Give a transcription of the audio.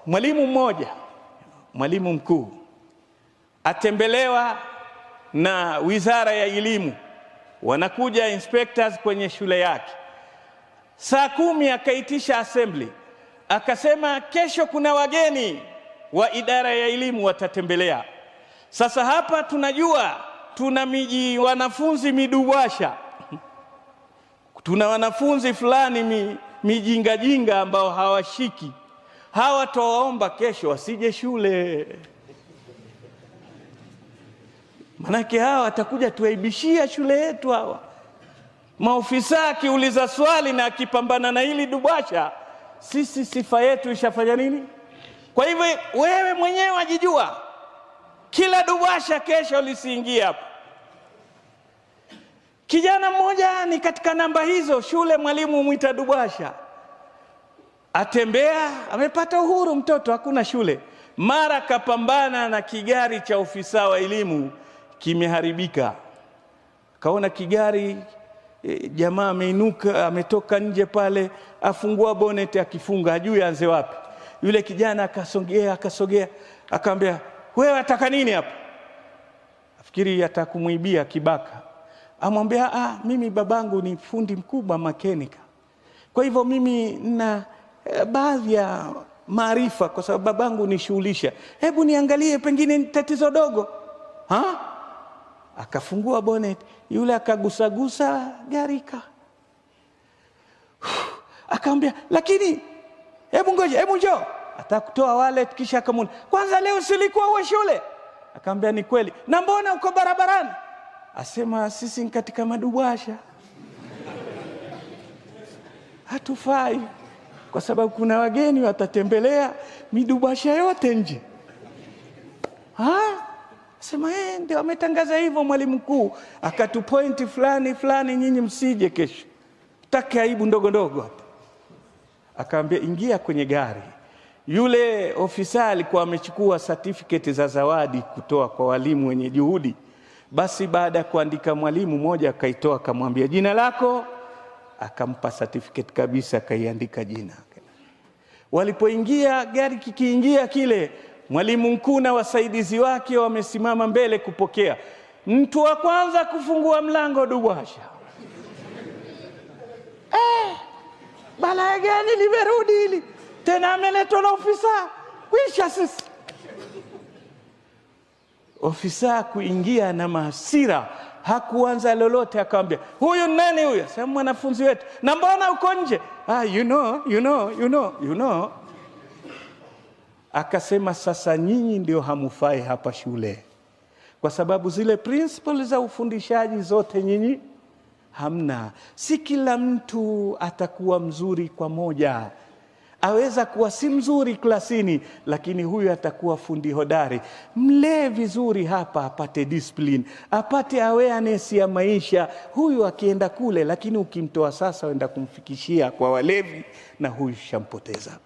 Mwalimu mmoja, mwalimu mkuu, atembelewa na Wizara ya Elimu, wanakuja inspectors kwenye shule yake. Saa 10 akaitisha assembly, akasema kesho kuna wageni wa idara ya elimu watatembelea. Sasa hapa tunajua tuna wanafunzi midubwasha, tuna wanafunzi fulani mijingajinga ambao hawashiki. Hawa tuwaomba kesho wasije shule, manake hawa watakuja tuaibishia shule yetu. Hawa maofisa akiuliza swali na akipambana na hili dubwasha, sisi sifa yetu ishafanya nini? Kwa hivyo wewe mwenyewe wajijua, kila dubwasha kesho lisiingie hapo. Kijana mmoja ni katika namba hizo, shule mwalimu mwita dubwasha, atembea, amepata uhuru mtoto, hakuna shule. Mara kapambana na kigari cha ofisa wa elimu, kimeharibika. Kaona kigari, jamaa ameinuka, ametoka nje pale, afungua bonnet, akifunga hajui aanze wapi. Yule kijana akasogea, akamwambia, wewe ataka nini hapa? Afikiri atakumuibia kibaka. Amwambia, mimi babangu ni fundi mkubwa makanika, kwa hivyo mimi na baadhi ya maarifa kwa sababu babangu nishughulisha, hebu niangalie pengine tatizo dogo. Akafungua bonnet, yule akagusagusa gari akamwambia, lakini hebu ngoja, hebu njoo. Atakutoa wallet, kisha akamwona, kwanza leo silikuwa wa shule? Akamwambia, ni kweli. Na mbona uko barabarani? Asema, sisi ni katika madubwasha, hatufai kwa sababu kuna wageni watatembelea midubwasha yote nje. Sema ndio ametangaza hivyo mwalimu mkuu, akatupointi fulani, nyinyi msije kesho, take aibu ndogo hapa. Akaambia, ingia kwenye gari. Yule ofisa alikuwa amechukua certificate za zawadi kutoa kwa walimu wenye juhudi. Basi baada ya kuandika mwalimu mmoja akaitoa, akamwambia, jina lako? Akampa certificate kabisa, akaiandika jina. Walipoingia gari, kikiingia kile, mwalimu mkuu na wasaidizi wake wamesimama mbele kupokea. Mtu wa kwanza kufungua mlango dubwasha. Balaa gani limerudi hili tena, ameletwa na ofisa? Kwisha sisi. Ofisa kuingia na mahasira, hakuanza lolote, akamwambia, huyu nani huyu? Sema, mwanafunzi wetu. Na mbona uko nje? You know. Akasema, sasa nyinyi ndio hamufai hapa shule, kwa sababu zile principles za ufundishaji zote nyinyi hamna. Si kila mtu atakuwa mzuri kwa moja, aweza kuwa si mzuri klasini, lakini huyu atakuwa fundi hodari. Mlee vizuri hapa, apate discipline, apate awareness ya maisha. Huyu akienda kule, lakini ukimtoa sasa wenda kumfikishia kwa walevi, na huyu shampoteza.